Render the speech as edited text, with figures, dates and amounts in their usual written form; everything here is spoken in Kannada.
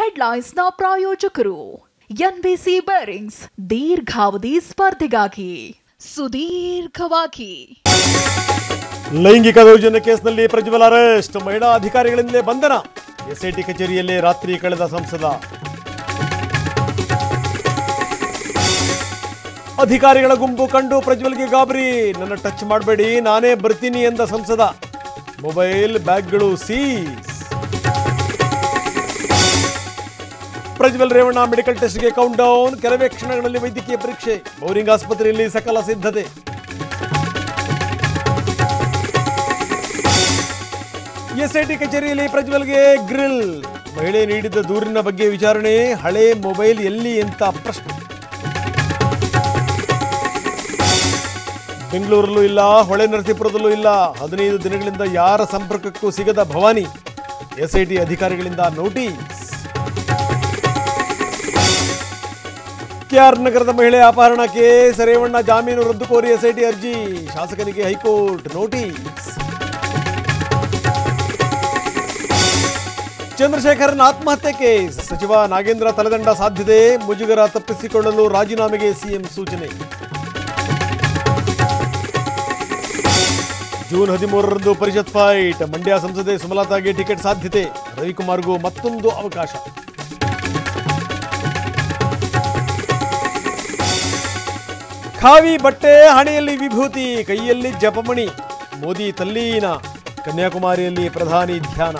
ಹೆಡ್ಲೈನ್ಸ್ನ ಪ್ರಾಯೋಜಕರು ಎನ್ಬಿಸಿ ಬೇರಿಂಗ್ಸ್ ದೀರ್ಘಾವಧಿ ಸ್ಪರ್ಧೆಗಾಗಿ ಸುದೀರ್ಘವಾಗಿ. ಲೈಂಗಿಕ ದೌರ್ಜನ್ಯ ಕೇಸ್ನಲ್ಲಿ ಪ್ರಜ್ವಲ್ ಅರೆಸ್ಟ್, ಮಹಿಳಾ ಅಧಿಕಾರಿಗಳಿಂದಲೇ ಬಂಧನ. ಎಸ್ಐಟಿ ಕಚೇರಿಯಲ್ಲೇ ರಾತ್ರಿ ಕಳೆದ ಸಂಸದ. ಅಧಿಕಾರಿಗಳ ಗುಂಪು ಕಂಡು ಪ್ರಜ್ವಲ್ಗೆ ಗಾಬರಿ, ನನ್ನ ಟಚ್ ಮಾಡಬೇಡಿ ನಾನೇ ಬರ್ತೀನಿ ಎಂದ ಸಂಸದ. ಮೊಬೈಲ್ ಬ್ಯಾಗ್ಗಳು ಸೀಸ್. ಪ್ರಜ್ವಲ್ ರೇವಣ್ಣ ಮೆಡಿಕಲ್ ಟೆಸ್ಟ್ಗೆ ಕೌಂಟ್ ಡೌನ್, ಕೆಲವೇ ಕ್ಷಣಗಳಲ್ಲಿ ವೈದ್ಯಕೀಯ ಪರೀಕ್ಷೆ. ಬೌರಿಂಗ್ ಆಸ್ಪತ್ರೆಯಲ್ಲಿ ಸಕಲ ಸಿದ್ಧತೆ. ಎಸ್ಐಟಿ ಕಚೇರಿಯಲ್ಲಿ ಪ್ರಜ್ವಲ್ಗೆ ಗ್ರಿಲ್, ಮಹಿಳೆ ನೀಡಿದ್ದ ದೂರಿನ ಬಗ್ಗೆ ವಿಚಾರಣೆ. ಹಳೆ ಮೊಬೈಲ್ ಎಲ್ಲಿ ಅಂತ ಪ್ರಶ್ನೆ. ಬೆಂಗಳೂರಲ್ಲೂ ಇಲ್ಲ, ಹೊಳೆ ನರಸೀಪುರದಲ್ಲೂ ಇಲ್ಲ. 15 ದಿನಗಳಿಂದ ಯಾರ ಸಂಪರ್ಕಕ್ಕೂ ಸಿಗದ ಭವಾನಿ. ಎಸ್ಐಟಿ ಅಧಿಕಾರಿಗಳಿಂದ ನೋಟಿಸ್. ಕೆಆರ್ ನಗರದ ಮಹಿಳೆ ಅಪಹರಣ ಕೇಸ್, ರೇವಣ್ಣ ಜಾಮೀನು ರದ್ದು ಕೋರಿ ಎಸ್ಐಟಿ ಅರ್ಜಿ. ಶಾಸಕನಿಗೆ ಹೈಕೋರ್ಟ್ ನೋಟಿಸ್. ಚಂದ್ರಶೇಖರನ್ ಆತ್ಮಹತ್ಯೆ ಕೇಸ್, ಸಚಿವ ನಾಗೇಂದ್ರ ತಲೆದಂಡ ಸಾಧ್ಯತೆ. ಮುಜುಗರ ತಪ್ಪಿಸಿಕೊಳ್ಳಲು ರಾಜೀನಾಮೆಗೆ ಸಿಎಂ ಸೂಚನೆ. ಜೂನ್ 13ರಂದು ಪರಿಷತ್ ಫೈಟ್, ಮಂಡ್ಯ ಸಂಸದೆ ಸುಮಲತಾಗೆ ಟಿಕೆಟ್ ಸಾಧ್ಯತೆ. ರವಿಕುಮಾರ್ಗೂ ಮತ್ತೊಂದು ಅವಕಾಶ. ಖಾವಿ ಬಟ್ಟೆ, ಹಣೆಯಲ್ಲಿ ವಿಭೂತಿ, ಕೈಯಲ್ಲಿ ಜಪಮಣಿ. ಮೋದಿ ತಲ್ಲೀನ, ಕನ್ಯಾಕುಮಾರಿಯಲ್ಲಿ ಪ್ರಧಾನಿ ಧ್ಯಾನ.